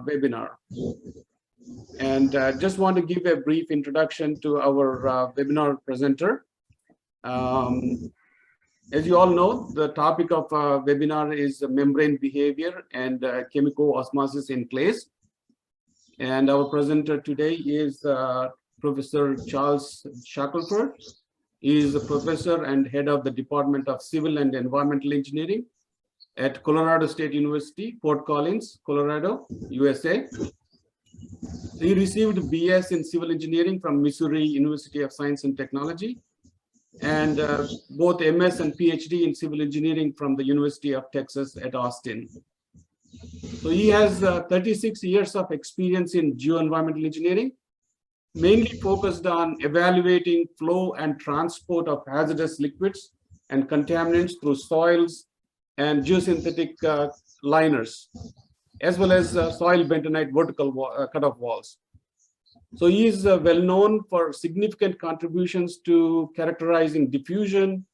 webinar. And just want to give a brief introduction to our webinar presenter. As you all know, the topic of webinar is membrane behavior and chemico-osmosis in clays. And our presenter today is Professor Charles Shackelford. He is a professor and head of the Department of Civil and Environmental Engineering at Colorado State University, Fort Collins, Colorado, USA. He received BS in Civil Engineering from Missouri University of Science and Technology, and both MS and PhD in Civil Engineering from the University of Texas at Austin. So he has 36 years of experience in geoenvironmental engineering, mainly focused on evaluating flow and transport of hazardous liquids and contaminants through soils and geosynthetic liners, as well as soil bentonite vertical cutoff walls. So he is well known for significant contributions to characterizing diffusion,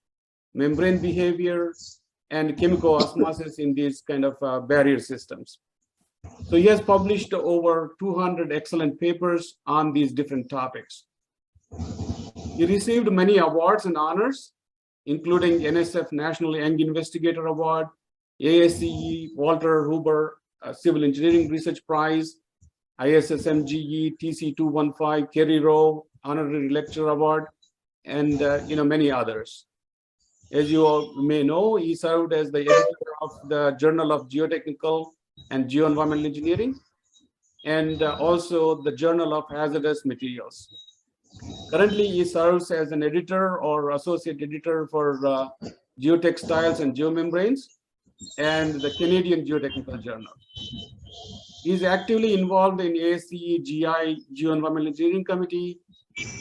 membrane behavior, and chemico-osmosis in these kind of barrier systems. So he has published over 200 excellent papers on these different topics. He received many awards and honors, including NSF National Young Investigator Award, ASCE Walter Huber Civil Engineering Research Prize, ISSMGE TC215 Kerry Rowe Honorary Lecturer Award, and many others. As you all may know, he served as the editor of the Journal of Geotechnical and Geoenvironmental Engineering, and also the Journal of Hazardous Materials. Currently, he serves as an editor or associate editor for Geotextiles and Geomembranes and the Canadian Geotechnical Journal. He is actively involved in ASCE GI Geoenvironmental Engineering Committee,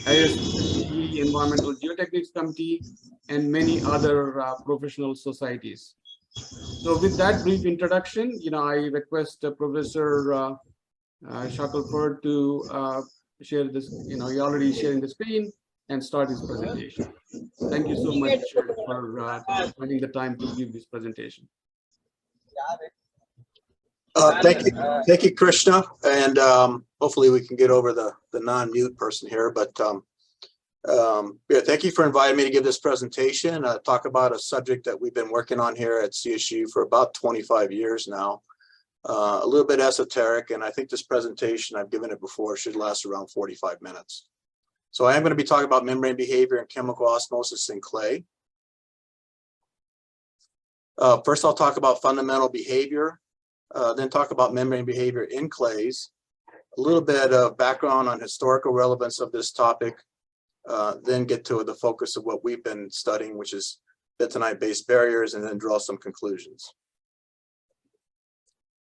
ISCE Environmental Geotechnics Committee, and many other professional societies. So with that brief introduction, I request Professor Shackelford to share this, you're already sharing the screen, and start his presentation. Thank you so much for finding the time to give this presentation. Thank you, Krishna, and hopefully we can get over the non-mute person here. But yeah, thank you for inviting me to give this presentation. Talk about a subject that we've been working on here at CSU for about 25 years now. A little bit esoteric, and I think this presentation, I've given it before, should last around 45 minutes. So I am going to be talking about membrane behavior and chemical osmosis in clay. First, I'll talk about fundamental behavior. Then talk about membrane behavior in clays, a little bit of background on historical relevance of this topic, then get to the focus of what we've been studying, which is bentonite-based barriers, and then draw some conclusions.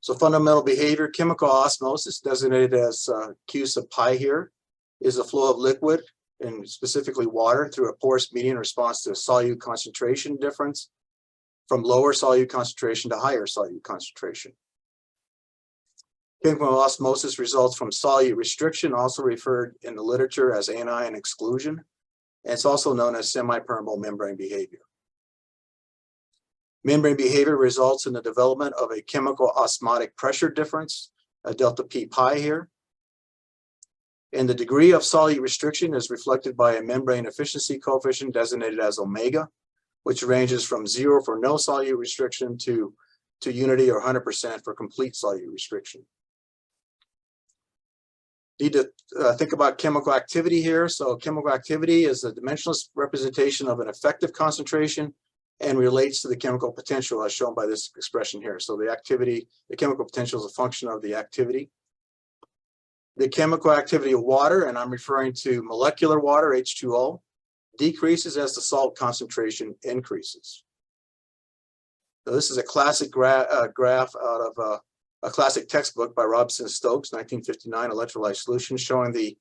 So fundamental behavior, chemical osmosis, designated as Q sub pi here, is a flow of liquid, and specifically water, through a porous medium in response to a solute concentration difference from lower solute concentration to higher solute concentration. Chemical osmosis results from solute restriction, also referred in the literature as anion exclusion, and it's also known as semi-permeable membrane behavior. Membrane behavior results in the development of a chemical osmotic pressure difference, a delta P pi here. And the degree of solute restriction is reflected by a membrane efficiency coefficient designated as omega, which ranges from 0 for no solute restriction to unity or 100% for complete solute restriction. Need to think about chemical activity here. So chemical activity is a dimensionless representation of an effective concentration and relates to the chemical potential as shown by this expression here. So the activity, the chemical potential is a function of the activity. The chemical activity of water, and I'm referring to molecular water, H2O, decreases as the salt concentration increases. So this is a classic graph out of a classic textbook by Robson Stokes, 1959, electrolyte solution, showing the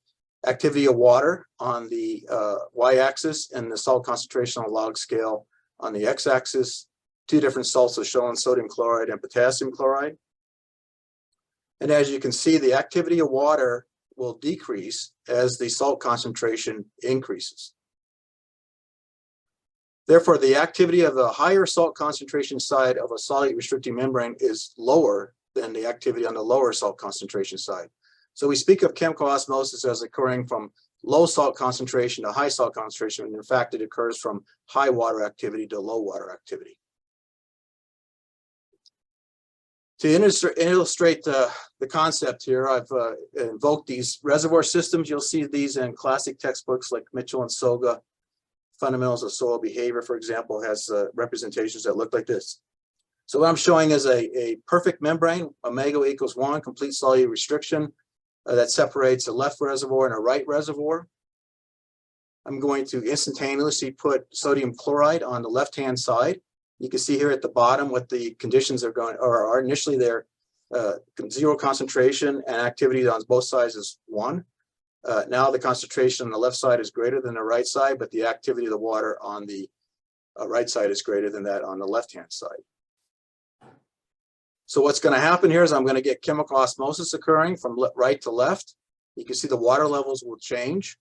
activity of water on the y-axis and the salt concentration on a log scale on the x-axis. Two different salts are shown, sodium chloride and potassium chloride. And as you can see, the activity of water will decrease as the salt concentration increases. Therefore, the activity of the higher salt concentration side of a solute restricting membrane is lower than the activity on the lower salt concentration side. So we speak of chemical osmosis as occurring from low salt concentration to high salt concentration, and in fact, it occurs from high water activity to low water activity. To illustrate the concept here, I've invoked these reservoir systems. You'll see these in classic textbooks like Mitchell and Soga. Fundamentals of Soil Behavior, for example, has representations that look like this. So what I'm showing is a perfect membrane, omega equals 1, complete solute restriction that separates a left reservoir and a right reservoir. I'm going to instantaneously put sodium chloride on the left-hand side. You can see here at the bottom what the conditions are going, or are initially there, 0 concentration and activity on both sides is 1. Now the concentration on the left side is greater than the right side, but the activity of the water on the right side is greater than that on the left-hand side. So what's going to happen here is I'm going to get chemical osmosis occurring from right to left. You can see the water levels will change.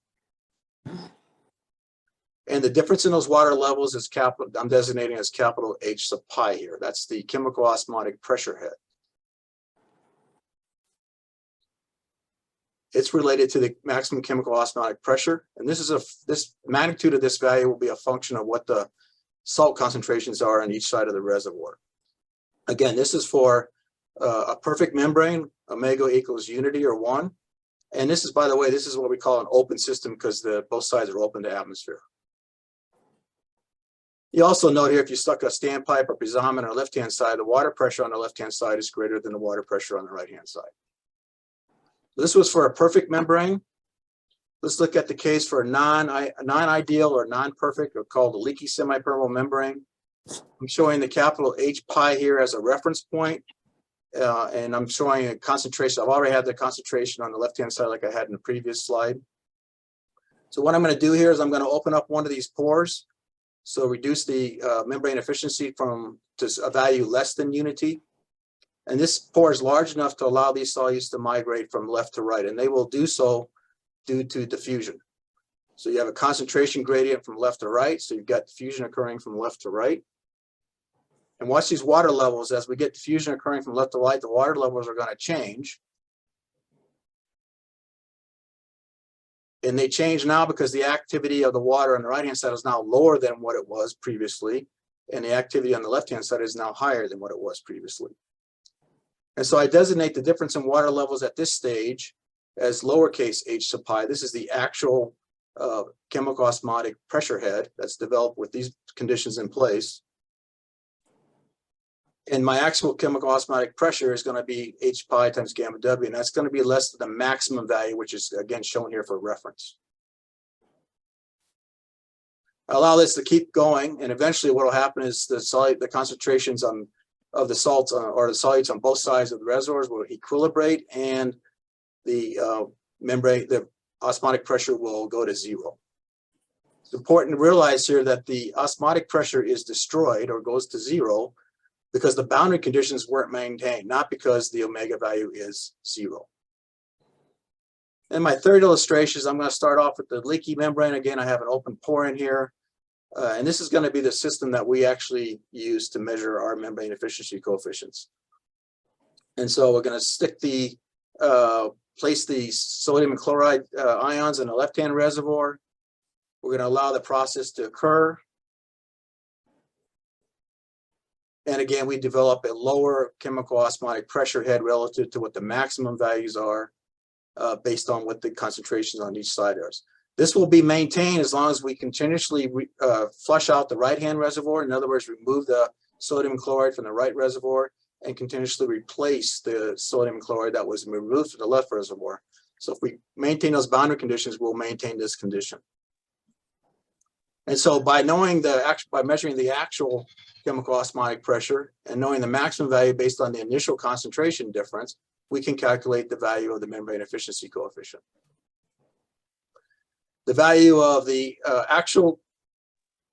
And the difference in those water levels is capital, I'm designating as capital H sub pi here. That's the chemical osmotic pressure head. It's related to the maximum chemical osmotic pressure. And this is this magnitude of this value will be a function of what the salt concentrations are on each side of the reservoir. Again, this is for a perfect membrane, omega equals unity or 1. And this is, by the way, this is what we call an open system because both sides are open to atmosphere. You also note here, if you stuck a standpipe or piezometer on the left-hand side, the water pressure on the left-hand side is greater than the water pressure on the right-hand side. This was for a perfect membrane. Let's look at the case for a non-ideal or non-perfect, or called a leaky semi-permeable membrane. I'm showing the capital H pi here as a reference point, and I'm showing a concentration. I've already had the concentration on the left-hand side like I had in the previous slide. So what I'm going to do here is I'm going to open up one of these pores. So reduce the membrane efficiency to a value less than unity. And this pore is large enough to allow these solutes to migrate from left to right, and they will do so due to diffusion. So you have a concentration gradient from left to right, so you've got diffusion occurring from left to right. And watch these water levels. As we get diffusion occurring from left to right, the water levels are going to change. And they change now because the activity of the water on the right-hand side is now lower than what it was previously, and the activity on the left-hand side is now higher than what it was previously. And so I designate the difference in water levels at this stage as lowercase h sub pi. This is the actual chemical osmotic pressure head that's developed with these conditions in place. And my actual chemical osmotic pressure is going to be h pi times gamma w, and that's going to be less than the maximum value, which is again shown here for reference. I allow this to keep going, and eventually what will happen is the concentrations of the salts or the solutes on both sides of the reservoirs will equilibrate, and the osmotic pressure will go to 0. It's important to realize here that the osmotic pressure is destroyed or goes to 0 because the boundary conditions weren't maintained, not because the omega value is 0. And my third illustration is I'm going to start off with the leaky membrane. Again, I have an open pore in here. And this is going to be the system that we actually use to measure our membrane efficiency coefficients. And so we're going to place the sodium and chloride ions in the left-hand reservoir. We're going to allow the process to occur. And again, we develop a lower chemical osmotic pressure head relative to what the maximum values are based on what the concentrations on each side are. This will be maintained as long as we continuously flush out the right-hand reservoir. In other words, remove the sodium chloride from the right reservoir and continuously replace the sodium chloride that was removed from the left reservoir. So if we maintain those boundary conditions, we'll maintain this condition. And so by measuring the actual chemical osmotic pressure and knowing the maximum value based on the initial concentration difference, we can calculate the value of the membrane efficiency coefficient. The value of the actual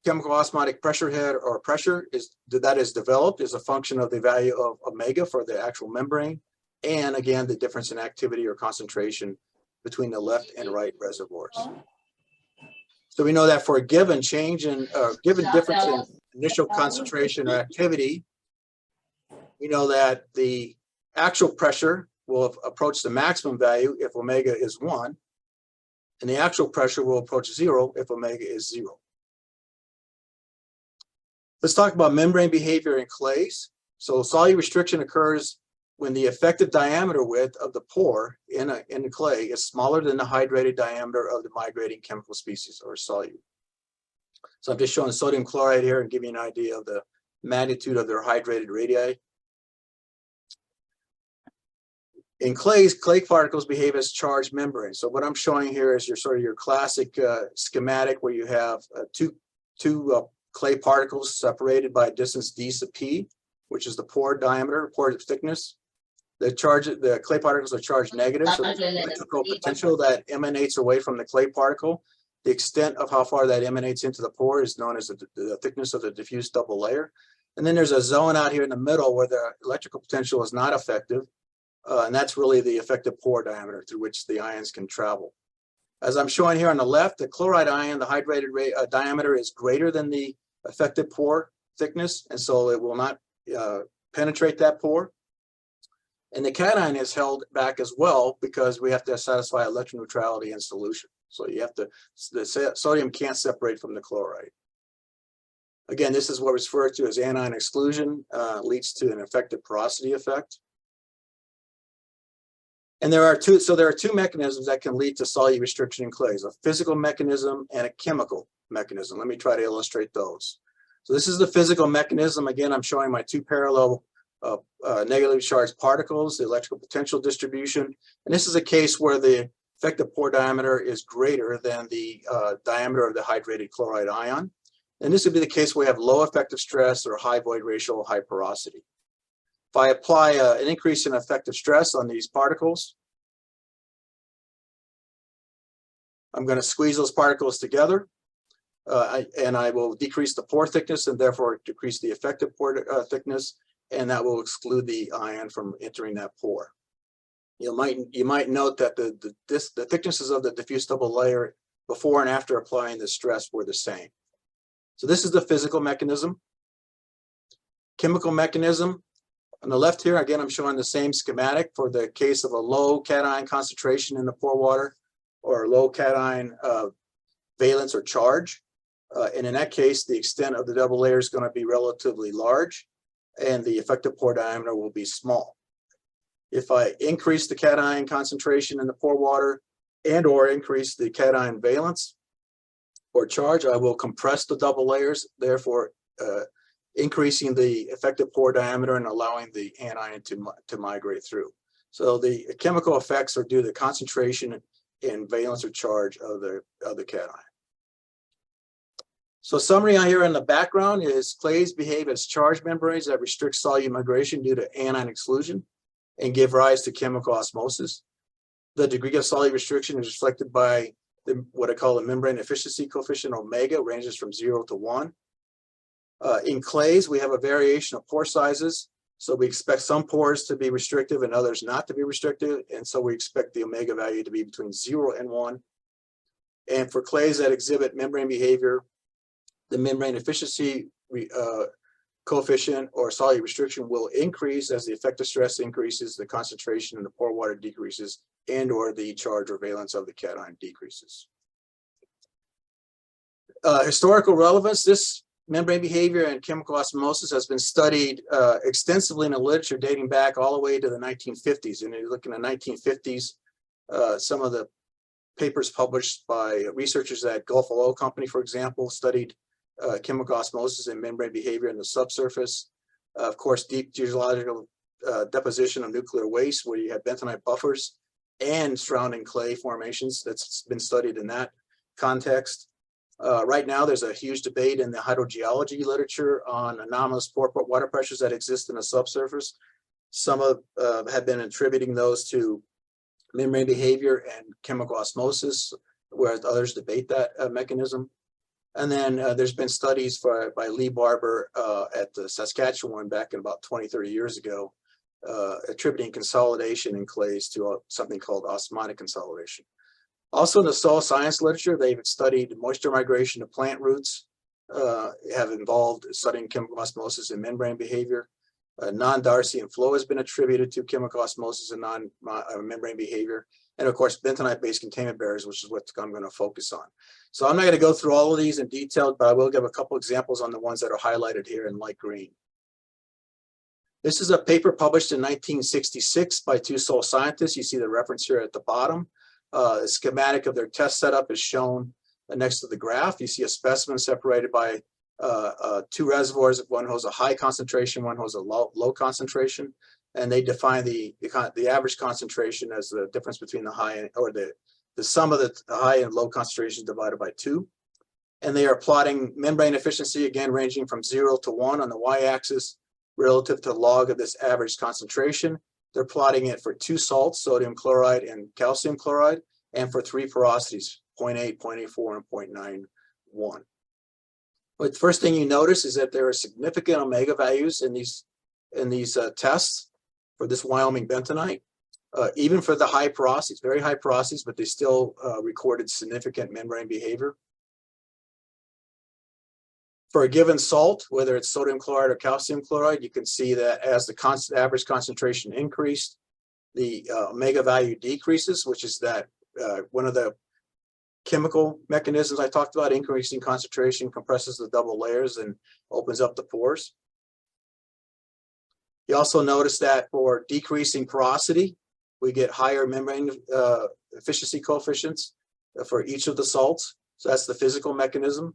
chemical osmotic pressure head or pressure that is developed is a function of the value of omega for the actual membrane, and again, the difference in activity or concentration between the left and right reservoirs. So we know that for a given change in given difference in initial concentration or activity, we know that the actual pressure will approach the maximum value if omega is 1, and the actual pressure will approach 0 if omega is 0. Let's talk about membrane behavior in clays. So solute restriction occurs when the effective diameter width of the pore in the clay is smaller than the hydrated diameter of the migrating chemical species or solute. So I'm just showing sodium chloride here and giving you an idea of the magnitude of their hydrated radii. In clays, clay particles behave as charged membranes. So what I'm showing here is your classic schematic where you have two clay particles separated by a distance d sub p, which is the pore diameter, pore thickness. The clay particles are charged negative, so the electrical potential that emanates away from the clay particle, the extent of how far that emanates into the pore is known as the thickness of the diffuse double layer. And then there's a zone out here in the middle where the electrical potential is not effective, and that's really the effective pore diameter through which the ions can travel. As I'm showing here on the left, the chloride ion, the hydrated diameter is greater than the effective pore thickness, and so it will not penetrate that pore. And the cation is held back as well because we have to satisfy electroneutrality in solution. So you have to, the sodium can't separate from the chloride. Again, this is what is referred to as anion exclusion, leads to an effective porosity effect. And there are two mechanisms that can lead to solute restriction in clays: a physical mechanism and a chemical mechanism. Let me try to illustrate those. So this is the physical mechanism. Again, I'm showing my two parallel negatively charged particles, the electrical potential distribution. And this is a case where the effective pore diameter is greater than the diameter of the hydrated chloride ion. And this would be the case where we have low effective stress or high void ratio, high porosity. If I apply an increase in effective stress on these particles, I'm going to squeeze those particles together, and I will decrease the pore thickness and therefore decrease the effective pore thickness, and that will exclude the ion from entering that pore. You might note that the thicknesses of the diffuse double layer before and after applying the stress were the same. So this is the physical mechanism. Chemical mechanism. On the left here, again, I'm showing the same schematic for the case of a low cation concentration in the pore water or low cation valence or charge. And in that case, the extent of the double layer is going to be relatively large and the effective pore diameter will be small. If I increase the cation concentration in the pore water and or increase the cation valence or charge, I will compress the double layers, therefore increasing the effective pore diameter and allowing the anion to migrate through. So the chemical effects are due to the concentration and valence or charge of the cation. So summary on here in the background is clays behave as charged membranes that restrict solute migration due to anion exclusion and give rise to chemical osmosis. The degree of solute restriction is reflected by what I call the membrane efficiency coefficient, omega, ranges from 0 to 1. In clays, we have a variation of pore sizes. So we expect some pores to be restrictive and others not to be restrictive. And so we expect the omega value to be between 0 and 1. And for clays that exhibit membrane behavior, the membrane efficiency coefficient or solute restriction will increase as the effective stress increases, the concentration in the pore water decreases, and or the charge or valence of the cation decreases. Historical relevance: this membrane behavior and chemical osmosis has been studied extensively in the literature dating back all the way to the 1950s. And you look in the 1950s, some of the papers published by researchers at Gulf Oil Company, for example, studied chemical osmosis and membrane behavior in the subsurface. Of course, deep geological deposition of nuclear waste, where you have bentonite buffers and surrounding clay formations. That's been studied in that context. Right now, there's a huge debate in the hydrogeology literature on anomalous pore water pressures that exist in the subsurface. Some have been attributing those to membrane behavior and chemical osmosis, whereas others debate that mechanism. And then there's been studies by Lee Barber at the Saskatchewan back in about 20, 30 years ago, attributing consolidation in clays to something called osmotic consolidation. Also in the soil science literature, they've studied moisture migration to plant roots, have involved studying chemical osmosis and membrane behavior. Non-Darcy flow has been attributed to chemical osmosis and non-membrane behavior. And of course, bentonite-based containment barriers, which is what I'm going to focus on. So I'm not going to go through all of these in detail, but I will give a couple examples on the ones that are highlighted here in light green. This is a paper published in 1966 by two soil scientists. You see the reference here at the bottom. The schematic of their test setup is shown next to the graph. You see a specimen separated by two reservoirs. One holds a high concentration, one holds a low concentration. And they define the average concentration as the difference between the high or the sum of the high and low concentrations divided by 2. And they are plotting membrane efficiency, again, ranging from 0 to 1 on the y-axis relative to log of this average concentration. They're plotting it for 2 salts, sodium chloride and calcium chloride, and for 3 porosities, 0.8, 0.84, and 0.91. But the first thing you notice is that there are significant omega values in these tests for this Wyoming bentonite, even for the high porosities, very high porosities, but they still recorded significant membrane behavior. For a given salt, whether it's sodium chloride or calcium chloride, you can see that as the average concentration increased, the omega value decreases, which is that one of the chemical mechanisms I talked about. Increasing concentration compresses the double layers and opens up the pores. You also notice that for decreasing porosity, we get higher membrane efficiency coefficients for each of the salts. So that's the physical mechanism.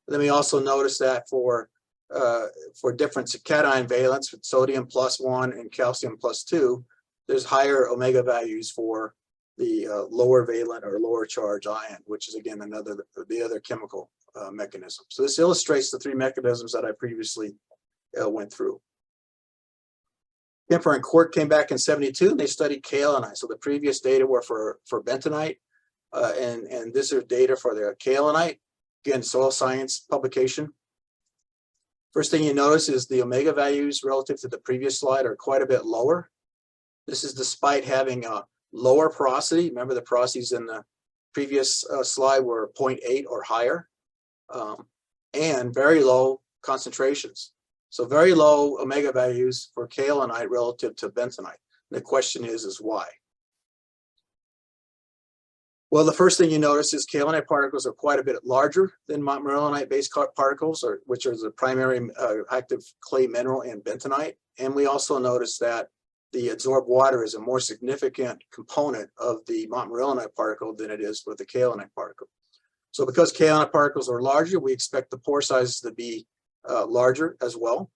Then we also notice that for different cation valence, with sodium +1 and calcium +2, there's higher omega values for the lower valent or lower charge ion, which is again the other chemical mechanism. So this illustrates the 3 mechanisms that I previously went through. Kemper and Quirk came back in '72 and they studied kaolinite. So the previous data were for bentonite, and this is data for the kaolinite. Again, soil science publication. First thing you notice is the omega values relative to the previous slide are quite a bit lower. This is despite having a lower porosity. Remember, the porosities in the previous slide were 0.8 or higher, and very low concentrations. So very low omega values for kaolinite relative to bentonite. The question is why? Well, the first thing you notice is kaolinite particles are quite a bit larger than montmorillonite-based particles, which are the primary active clay mineral in bentonite. And we also notice that the adsorbed water is a more significant component of the montmorillonite particle than it is with the kaolinite particle. So because kaolinite particles are larger, we expect the pore sizes to be larger as well.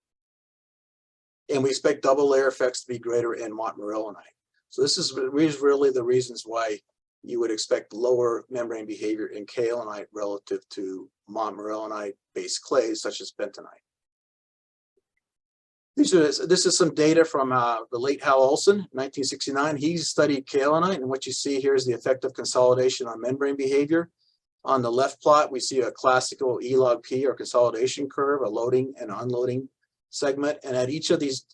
And we expect double layer effects to be greater in montmorillonite. So this is really the reasons why you would expect lower membrane behavior in kaolinite relative to montmorillonite-based clays such as bentonite. This is some data from the late Hal Olson, 1969. He studied kaolinite, and what you see here is the effect of consolidation on membrane behavior. On the left plot, we see a classical E log P or consolidation curve, a loading and unloading segment. And at each of these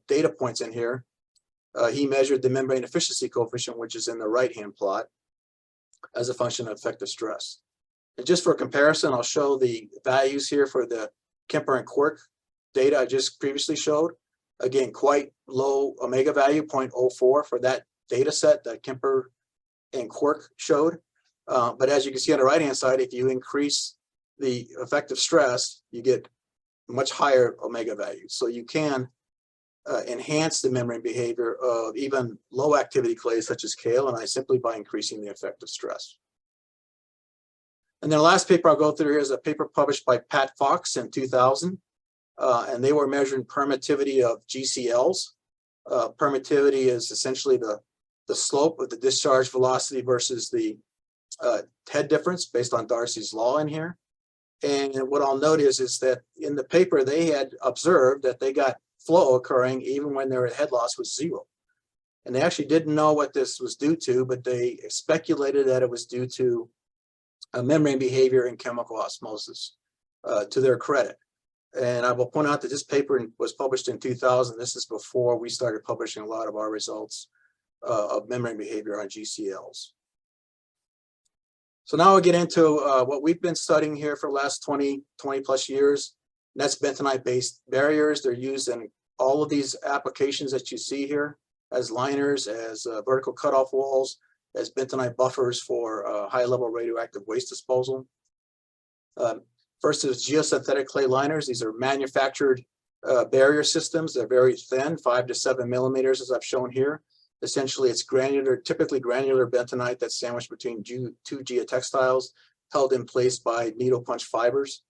data points in here, he measured the membrane efficiency coefficient, which is in the right-hand plot, as a function of effective stress. And just for comparison, I'll show the values here for the Kemper and Quirk data I just previously showed. Again, quite low omega value, 0.04 for that data set that Kemper and Quirk showed. But as you can see on the right-hand side, if you increase the effective stress, you get much higher omega values. So you can enhance the membrane behavior of even low activity clays such as kaolinite simply by increasing the effective stress. And then the last paper I'll go through here is a paper published by Pat Fox in 2000. And they were measuring permittivity of GCLs. Permittivity is essentially the slope of the discharge velocity versus the head difference based on Darcy's law in here. And what I'll note is that in the paper, they had observed that they got flow occurring even when their head loss was 0. And they actually didn't know what this was due to, but they speculated that it was due to membrane behavior in chemical osmosis, to their credit. And I will point out that this paper was published in 2000. This is before we started publishing a lot of our results of membrane behavior on GCLs. So now we'll get into what we've been studying here for the last 20 plus years, that's bentonite-based barriers. They're used in all of these applications that you see here as liners, as vertical cutoff walls, as bentonite buffers for high-level radioactive waste disposal. First is geosynthetic clay liners. These are manufactured barrier systems. They're very thin, 5 to 7 millimeters, as I've shown here. Essentially, it's granular, typically granular bentonite that's sandwiched between two geotextiles, held in place by needle punch fibers.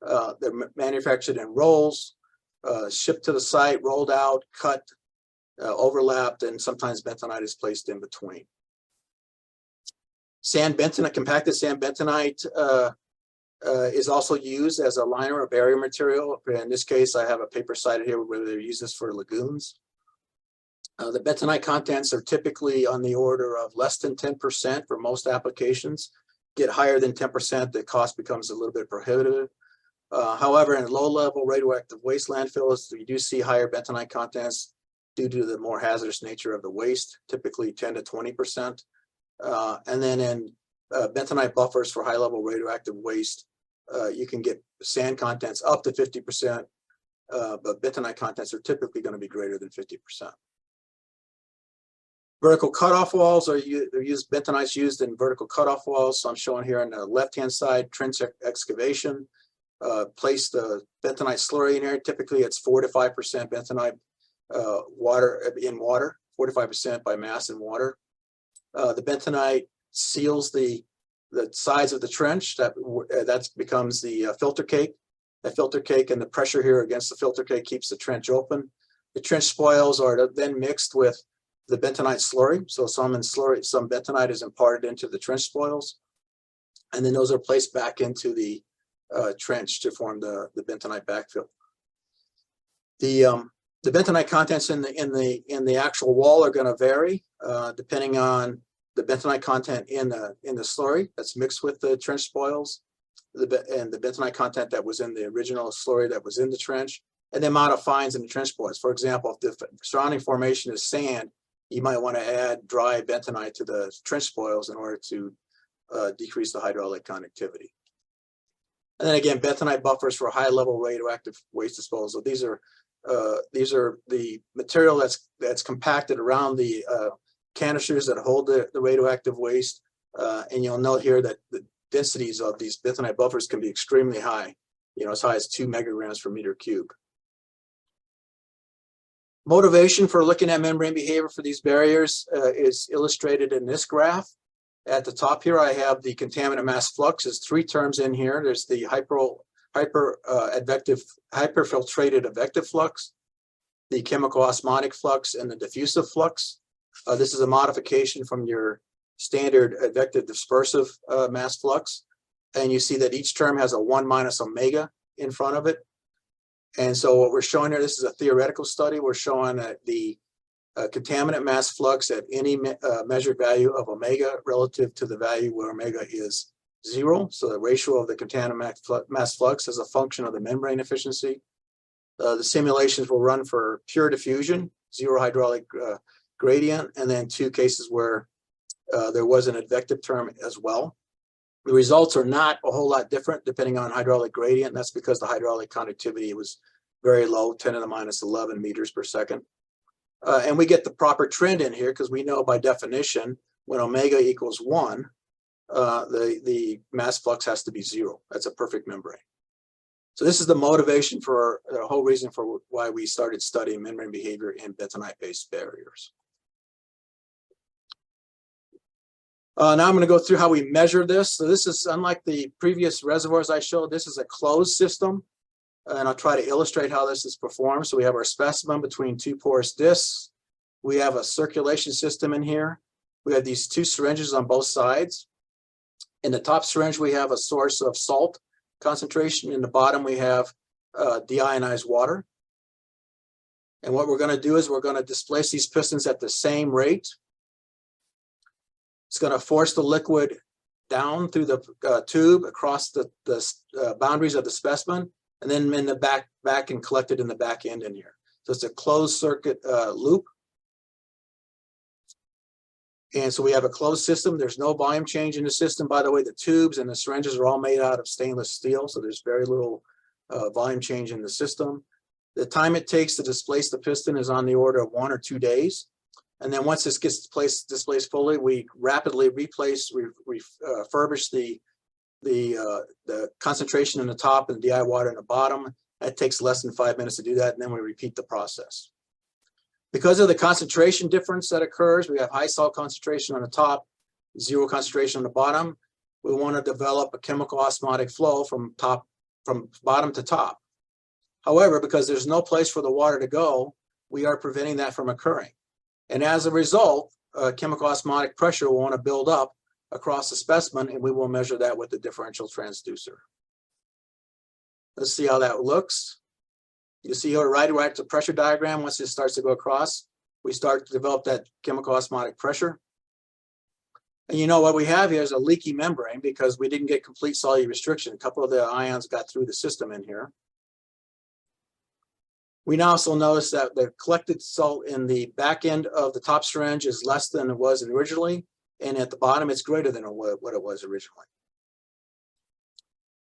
They're manufactured in rolls, shipped to the site, rolled out, cut, overlapped, and sometimes bentonite is placed in between. Sand bentonite, compacted sand bentonite is also used as a liner or barrier material. In this case, I have a paper cited here where they use this for lagoons. The bentonite contents are typically on the order of less than 10% for most applications. Get higher than 10%, the cost becomes a little bit prohibitive. However, in low-level radioactive waste landfills, we do see higher bentonite contents due to the more hazardous nature of the waste, typically 10 to 20%. And then in bentonite buffers for high-level radioactive waste, you can get sand contents up to 50%, but bentonite contents are typically going to be greater than 50%. Vertical cutoff walls are used, bentonite's used in vertical cutoff walls. So I'm showing here on the left-hand side, trench excavation. Place the bentonite slurry in here. Typically, it's 4 to 5% bentonite water in water, 45% by mass in water. The bentonite seals the sides of the trench. That becomes the filter cake. The filter cake and the pressure here against the filter cake keeps the trench open. The trench spoils are then mixed with the bentonite slurry. So some bentonite is imparted into the trench spoils, and then those are placed back into the trench to form the bentonite backfill. The bentonite contents in the actual wall are going to vary depending on the bentonite content in the slurry that's mixed with the trench spoils, and the bentonite content that was in the original slurry that was in the trench, and the amount of fines in the trench spoils. For example, if the surrounding formation is sand, you might want to add dry bentonite to the trench spoils in order to decrease the hydraulic conductivity. And then again, bentonite buffers for high-level radioactive waste disposal. These are the material that's compacted around the canisters that hold the radioactive waste. And you'll note here that the densities of these bentonite buffers can be extremely high, as high as 2 megagrams per meter cube. Motivation for looking at membrane behavior for these barriers is illustrated in this graph. At the top here, I have the contaminant mass flux. There's 3 terms in here. There's the hyperfiltrated advective flux, the chemical-osmotic flux, and the diffusive flux. This is a modification from your standard advective dispersive mass flux. And you see that each term has a 1 minus omega in front of it. And so what we're showing here, this is a theoretical study. We're showing that the contaminant mass flux at any measured value of omega relative to the value where omega is 0. So the ratio of the contaminant mass flux is a function of the membrane efficiency. The simulations will run for pure diffusion, 0 hydraulic gradient, and then 2 cases where there was an advective term as well. The results are not a whole lot different depending on hydraulic gradient. That's because the hydraulic conductivity was very low, 10 to the minus 11 meters per second. And we get the proper trend in here because we know by definition when omega equals 1, the mass flux has to be 0. That's a perfect membrane. So this is the motivation for the whole reason for why we started studying membrane behavior in bentonite-based barriers. Now I'm going to go through how we measure this. So this is, unlike the previous reservoirs I showed, this is a closed system. And I'll try to illustrate how this is performed. So we have our specimen between 2 porous discs. We have a circulation system in here. We have these 2 syringes on both sides. In the top syringe, we have a source of salt concentration. In the bottom, we have deionized water. And what we're going to do is we're going to displace these pistons at the same rate. It's going to force the liquid down through the tube across the boundaries of the specimen, and then in the back and collected in the back end in here. So it's a closed circuit loop. And so we have a closed system. There's no volume change in the system. By the way, the tubes and the syringes are all made out of stainless steel, so there's very little volume change in the system. The time it takes to displace the piston is on the order of 1 or 2 days. And then once this gets displaced fully, we rapidly refurbish the concentration in the top and the DI water in the bottom. That takes less than 5 minutes to do that, and then we repeat the process. Because of the concentration difference that occurs, we have high salt concentration on the top, zero concentration on the bottom. We want to develop a chemical osmotic flow from bottom to top. However, because there's no place for the water to go, we are preventing that from occurring. And as a result, chemical osmotic pressure will want to build up across the specimen, and we will measure that with the differential transducer. Let's see how that looks. You see here right at the pressure diagram, once it starts to go across, we start to develop that chemical osmotic pressure. And you know what we have here is a leaky membrane because we didn't get complete solute restriction. A couple of the ions got through the system in here. We now also notice that the collected salt in the back end of the top syringe is less than it was originally, and at the bottom it's greater than what it was originally.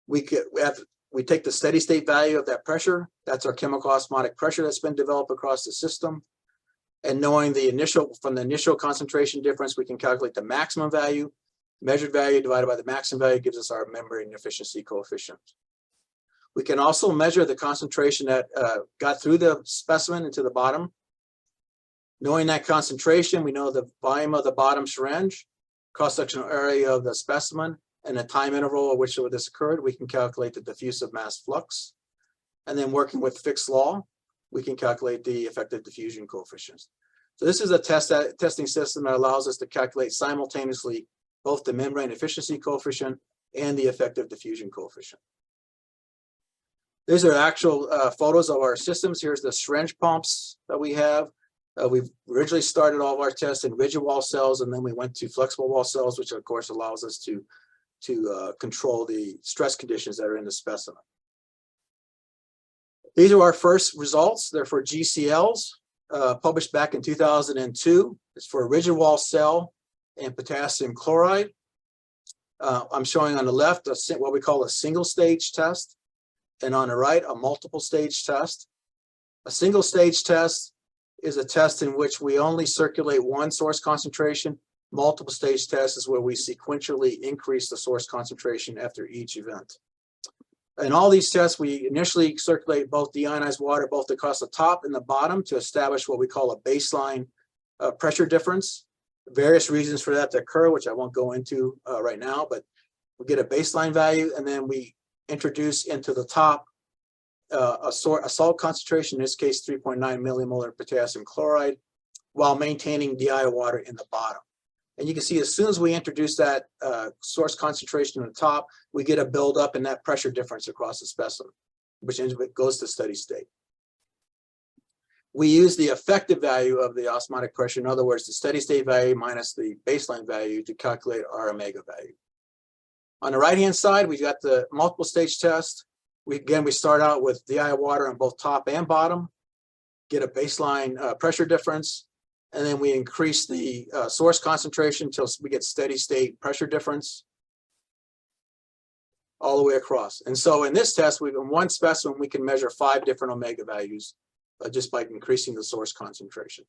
We take the steady state value of that pressure. That's our chemical osmotic pressure that's been developed across the system. And knowing from the initial concentration difference, we can calculate the maximum value. Measured value divided by the maximum value gives us our membrane efficiency coefficient. We can also measure the concentration that got through the specimen into the bottom. Knowing that concentration, we know the volume of the bottom syringe, cross-sectional area of the specimen, and the time interval at which this occurred. We can calculate the diffusive mass flux. And then working with Fick's law, we can calculate the effective diffusion coefficients. So this is a testing system that allows us to calculate simultaneously both the membrane efficiency coefficient and the effective diffusion coefficient. These are actual photos of our systems. Here's the syringe pumps that we have. We've originally started all of our tests in rigid wall cells, and then we went to flexible wall cells, which of course allows us to control the stress conditions that are in the specimen. These are our first results. They're for GCLs, published back in 2002. It's for a rigid wall cell and potassium chloride. I'm showing on the left what we call a single stage test, and on the right, a multiple stage test. A single stage test is a test in which we only circulate one source concentration. Multiple stage test is where we sequentially increase the source concentration after each event. In all these tests, we initially circulate both deionized water both across the top and the bottom to establish what we call a baseline pressure difference. Various reasons for that to occur, which I won't go into right now, but we get a baseline value, and then we introduce into the top a salt concentration, in this case 3.9 millimolar potassium chloride, while maintaining DI water in the bottom. And you can see as soon as we introduce that source concentration on the top, we get a buildup in that pressure difference across the specimen, which goes to steady state. We use the effective value of the osmotic pressure, in other words, the steady state value minus the baseline value, to calculate our omega value. On the right-hand side, we've got the multiple stage test. We start out with DI water on both top and bottom, get a baseline pressure difference, and then we increase the source concentration until we get steady state pressure difference all the way across. And so in this test, in one specimen, we can measure 5 different omega values just by increasing the source concentration.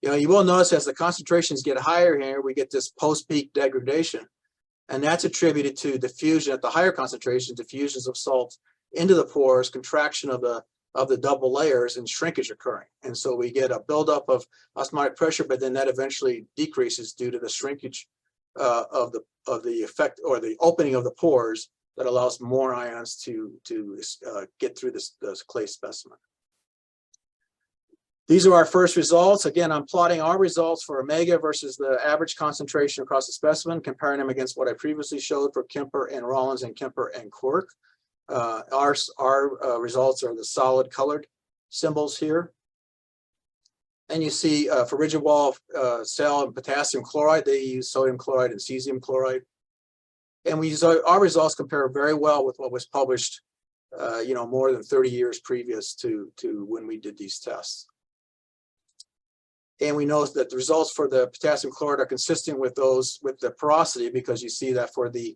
You will notice as the concentrations get higher here, we get this post-peak degradation. And that's attributed to diffusion at the higher concentration, diffusions of salts into the pores, contraction of the double layers, and shrinkage occurring. And so we get a buildup of osmotic pressure, but then that eventually decreases due to the shrinkage of the effect, or the opening of the pores, that allows more ions to get through this clay specimen. These are our first results. Again, I'm plotting our results for omega versus the average concentration across the specimen, comparing them against what I previously showed for Kemper and Rollins and Kemper and Quirk. Our results are the solid colored symbols here. And you see for rigid wall cell and potassium chloride, they use sodium chloride and cesium chloride. And our results compare very well with what was published more than 30 years previous to when we did these tests. And we know that the results for the potassium chloride are consistent with those with the porosity, because you see that for the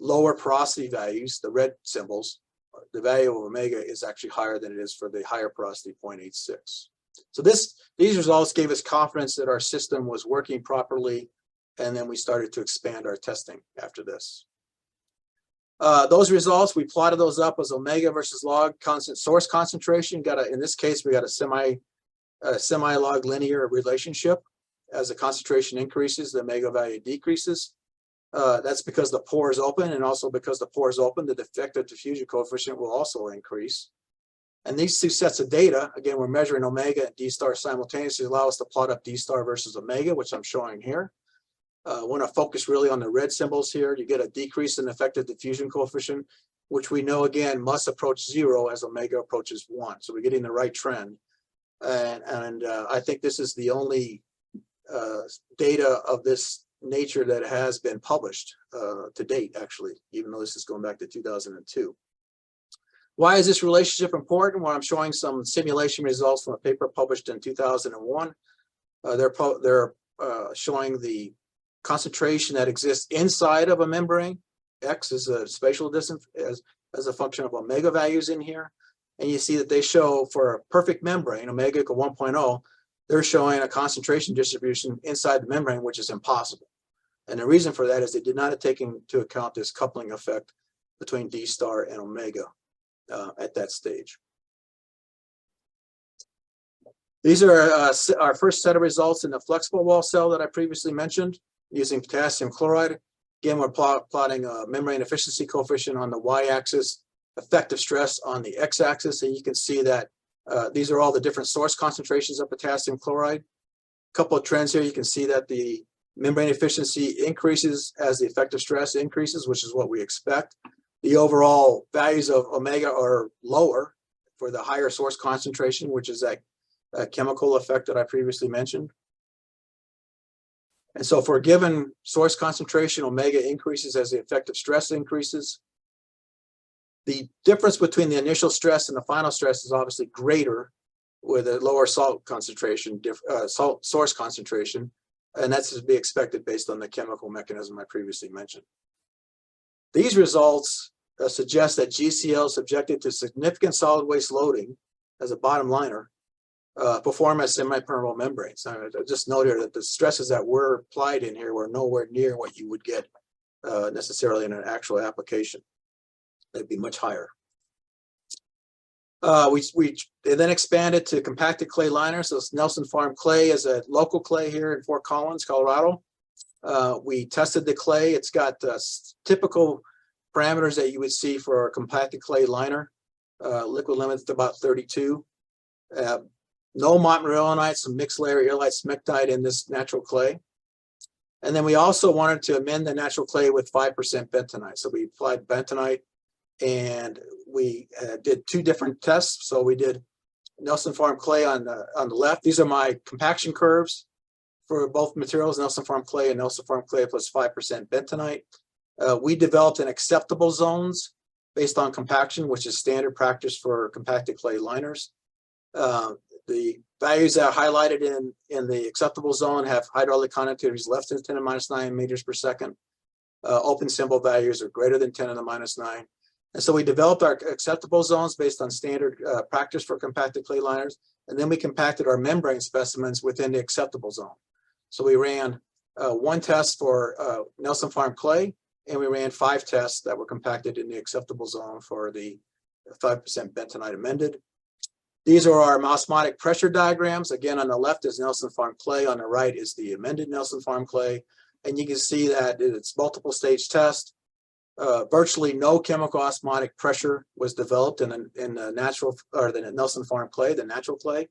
lower porosity values, the red symbols, the value of omega is actually higher than it is for the higher porosity 0.86. So these results gave us confidence that our system was working properly, and then we started to expand our testing after this. Those results, we plotted those up as omega versus log constant source concentration. In this case, we got a semi-log linear relationship. As the concentration increases, the omega value decreases. That's because the pore is open, and also because the pore is open, the effective diffusion coefficient will also increase. And these two sets of data, again, we're measuring omega and D star simultaneously, allow us to plot up D star versus omega, which I'm showing here. I want to focus really on the red symbols here. You get a decrease in effective diffusion coefficient, which we know, again, must approach 0 as omega approaches 1. So we're getting the right trend. And I think this is the only data of this nature that has been published to date, actually, even though this is going back to 2002. Why is this relationship important? Well, I'm showing some simulation results from a paper published in 2001. They're showing the concentration that exists inside of a membrane. X is a spatial distance as a function of omega values in here. And you see that they show for a perfect membrane, omega equal 1.0, they're showing a concentration distribution inside the membrane, which is impossible. And the reason for that is they did not take into account this coupling effect between D star and omega at that stage. These are our first set of results in the flexible wall cell that I previously mentioned using potassium chloride. Again, we're plotting a membrane efficiency coefficient on the y-axis, effective stress on the x-axis, and you can see that these are all the different source concentrations of potassium chloride. A couple of trends here. You can see that the membrane efficiency increases as the effective stress increases, which is what we expect. The overall values of omega are lower for the higher source concentration, which is that chemical effect that I previously mentioned. And so for a given source concentration, omega increases as the effective stress increases. The difference between the initial stress and the final stress is obviously greater with a lower salt concentration, source concentration, and that's to be expected based on the chemical mechanism I previously mentioned. These results suggest that GCL subjected to significant solid waste loading as a bottom liner perform as semi-permeable membranes. I just note here that the stresses that were applied in here were nowhere near what you would get necessarily in an actual application. They'd be much higher. They then expanded to compacted clay liners. So Nelson Farm clay is a local clay here in Fort Collins, Colorado. We tested the clay. It's got typical parameters that you would see for a compacted clay liner. Liquid limit to about 32. No montmorillonite, some mixed layer earlite smectite in this natural clay. And then we also wanted to amend the natural clay with 5% bentonite. So we applied bentonite, and we did two different tests. So we did Nelson Farm clay on the left. These are my compaction curves for both materials, Nelson Farm clay and Nelson Farm clay plus 5% bentonite. We developed an acceptable zones based on compaction, which is standard practice for compacted clay liners. The values that are highlighted in the acceptable zone have hydraulic conductivities less than 10 to the minus 9 meters per second. Open symbol values are greater than 10 to the minus 9. And so we developed our acceptable zones based on standard practice for compacted clay liners. And then we compacted our membrane specimens within the acceptable zone. So we ran one test for Nelson Farm clay, and we ran 5 tests that were compacted in the acceptable zone for the 5% bentonite amended. These are our osmotic pressure diagrams. Again, on the left is Nelson Farm clay. On the right is the amended Nelson Farm clay. And you can see that it's multiple stage test. Virtually no chemical osmotic pressure was developed in the natural, or the Nelson Farm clay, the natural clay.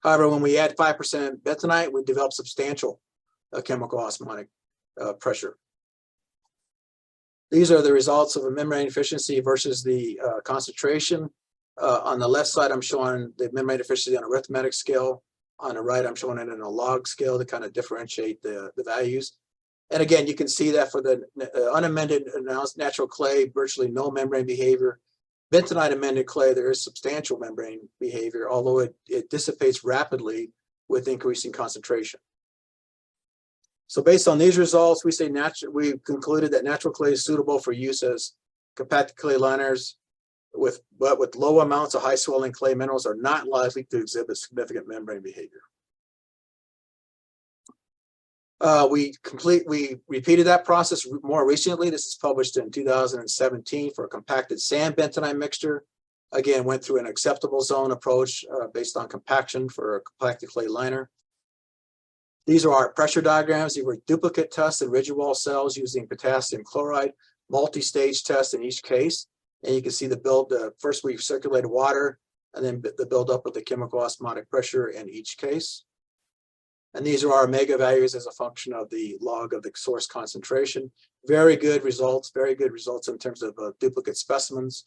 However, when we add 5% bentonite, we develop substantial chemical osmotic pressure. These are the results of a membrane efficiency versus the concentration. On the left side, I'm showing the membrane efficiency on a arithmetic scale. On the right, I'm showing it in a log scale to kind of differentiate the values. And again, you can see that for the unamended natural clay, virtually no membrane behavior. Bentonite amended clay, there is substantial membrane behavior, although it dissipates rapidly with increasing concentration. So based on these results, we concluded that natural clay is suitable for use as compacted clay liners but with low amounts of high swelling clay minerals are not likely to exhibit significant membrane behavior. We repeated that process more recently. This is published in 2017 for a compacted sand bentonite mixture. Again, went through an acceptable zone approach based on compaction for a compacted clay liner. These are our pressure diagrams. These were duplicate tests in rigid wall cells using potassium chloride, multi-stage test in each case. And you can see the build, first we circulated water, and then the buildup of the chemical osmotic pressure in each case. And these are our omega values as a function of the log of the source concentration. Very good results in terms of duplicate specimens.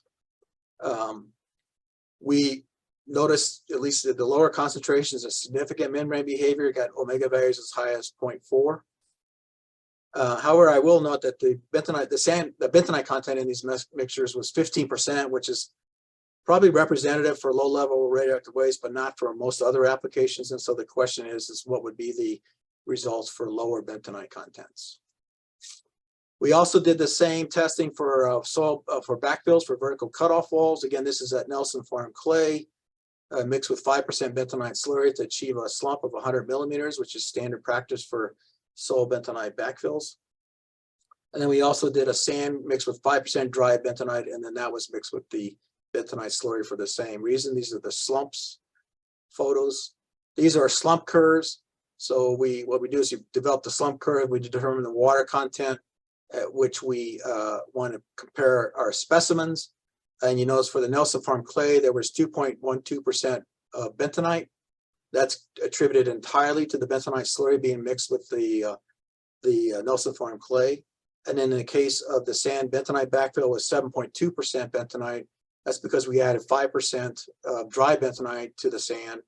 We noticed, at least at the lower concentrations, a significant membrane behavior, got omega values as high as 0.4. However, I will note that the bentonite content in these mixtures was 15%, which is probably representative for low-level radioactive waste, but not for most other applications. And so the question is what would be the results for lower bentonite contents? We also did the same testing for soil for backfills for vertical cutoff walls. Again, this is at Nelson Farm clay mixed with 5% bentonite slurry to achieve a slump of 100 millimeters, which is standard practice for soil bentonite backfills. And then we also did a sand mixed with 5% dry bentonite, and then that was mixed with the bentonite slurry for the same reason. These are the slumps photos. These are slump curves. So what we do is you develop the slump curve. We determine the water content at which we want to compare our specimens. And you notice for the Nelson Farm clay, there was 2.12% of bentonite. That's attributed entirely to the bentonite slurry being mixed with the Nelson Farm clay. And then in the case of the sand bentonite backfill was 7.2% bentonite. That's because we added 5% dry bentonite to the sand,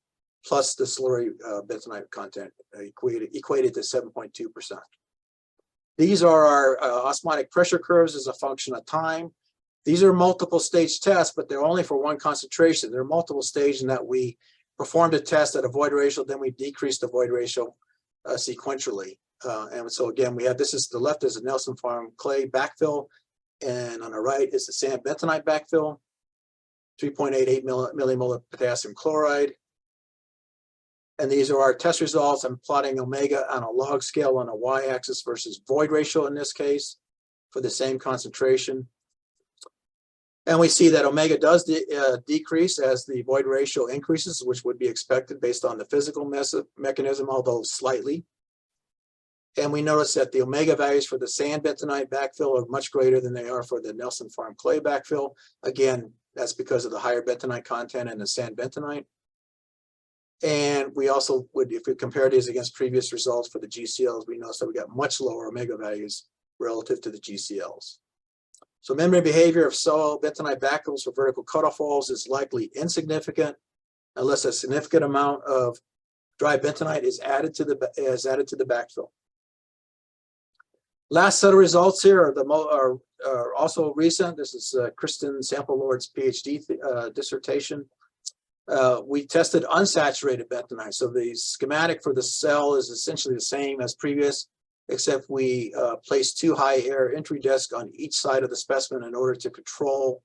plus the slurry bentonite content equated to 7.2%. These are our osmotic pressure curves as a function of time. These are multiple stage tests, but they're only for one concentration. There are multiple stages in that we performed a test at a void ratio, then we decreased the void ratio sequentially. And so again, we have, this is the left is a Nelson Farm clay backfill, and on the right is the sand bentonite backfill, 3.88 millimolar potassium chloride. And these are our test results. I'm plotting omega on a log scale on a y-axis versus void ratio in this case for the same concentration. And we see that omega does decrease as the void ratio increases, which would be expected based on the physical mechanism, although slightly. And we notice that the omega values for the sand bentonite backfill are much greater than they are for the Nelson Farm clay backfill. Again, that's because of the higher bentonite content in the sand bentonite. And we also would, if we compare these against previous results for the GCLs, we notice that we got much lower omega values relative to the GCLs. So membrane behavior of soil bentonite backfills for vertical cutoff walls is likely insignificant unless a significant amount of dry bentonite is added to the backfill. Last set of results here are also recent. This is Kristen Sample-Lord's PhD dissertation. We tested unsaturated bentonite. So the schematic for the cell is essentially the same as previous, except we placed 2 high air entry discs on each side of the specimen in order to control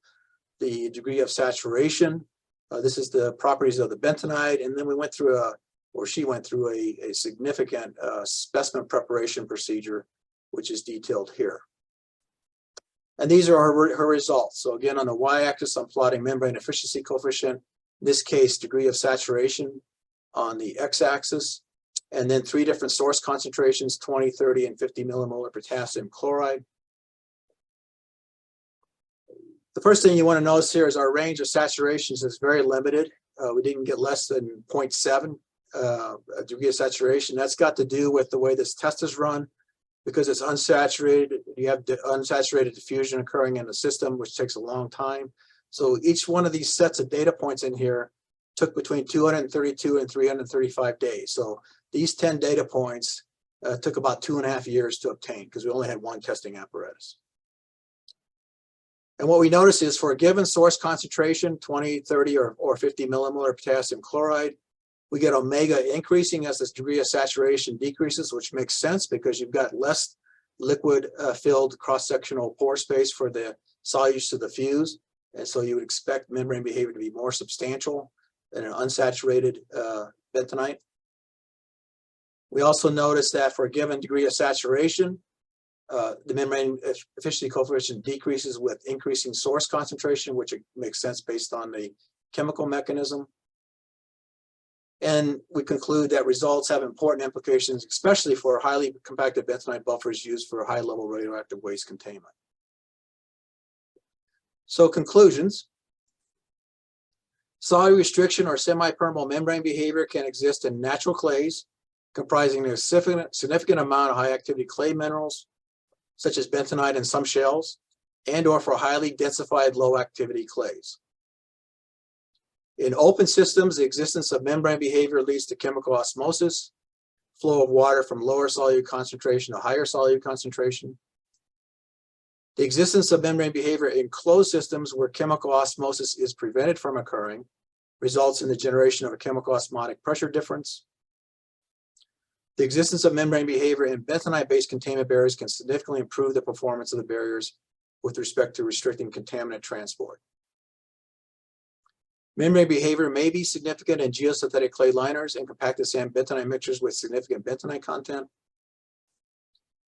the degree of saturation. This is the properties of the bentonite. And then we went through she went through a significant specimen preparation procedure, which is detailed here. And these are her results. So again, on the y-axis, I'm plotting membrane efficiency coefficient, in this case, degree of saturation on the x-axis, and then 3 different source concentrations, 20, 30, and 50 millimolar potassium chloride. The first thing you want to notice here is our range of saturations is very limited. We didn't get less than 0.7 degree of saturation. That's got to do with the way this test is run. Because it's unsaturated, you have unsaturated diffusion occurring in the system, which takes a long time. So each one of these sets of data points in here took between 232 and 335 days. So these 10 data points took about 2.5 years to obtain because we only had 1 testing apparatus. And what we notice is for a given source concentration, 20, 30, or 50 millimolar potassium chloride, we get omega increasing as this degree of saturation decreases, which makes sense because you've got less liquid filled cross-sectional pore space for the solutes to diffuse. And so you would expect membrane behavior to be more substantial than an unsaturated bentonite. We also notice that for a given degree of saturation, the membrane efficiency coefficient decreases with increasing source concentration, which makes sense based on the chemical mechanism. And we conclude that results have important implications, especially for highly compacted bentonite buffers used for high-level radioactive waste containment. So conclusions. Solid restriction or semi-permeable membrane behavior can exist in natural clays comprising a significant amount of high-activity clay minerals, such as bentonite and some shells, and or for highly densified low-activity clays. In open systems, the existence of membrane behavior leads to chemical osmosis, flow of water from lower solute concentration to higher solute concentration. The existence of membrane behavior in closed systems where chemical osmosis is prevented from occurring results in the generation of a chemical osmotic pressure difference. The existence of membrane behavior in bentonite-based containment barriers can significantly improve the performance of the barriers with respect to restricting contaminant transport. Membrane behavior may be significant in geosynthetic clay liners and compacted sand bentonite mixtures with significant bentonite content.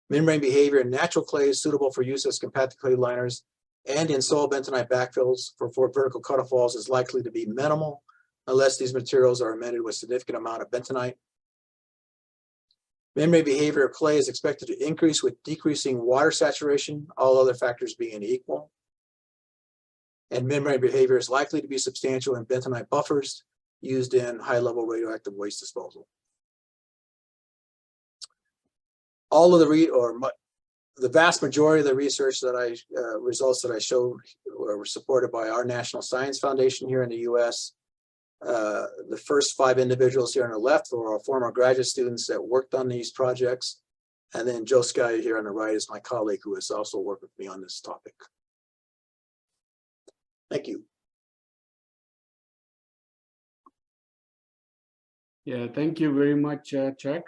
Membrane behavior in natural clays suitable for use as compacted clay liners and in soil bentonite backfills for vertical cutoff walls is likely to be minimal unless these materials are amended with significant amount of bentonite. Membrane behavior of clay is expected to increase with decreasing water saturation, all other factors being equal. And membrane behavior is likely to be substantial in bentonite buffers used in high-level radioactive waste disposal. All of the vast majority of the research that results that I showed were supported by our National Science Foundation here in the U.S. The first 5 individuals here on the left were our former graduate students that worked on these projects. And then Joe Sky here on the right is my colleague who has also worked with me on this topic. Thank you. Yeah, thank you very much, Chuck.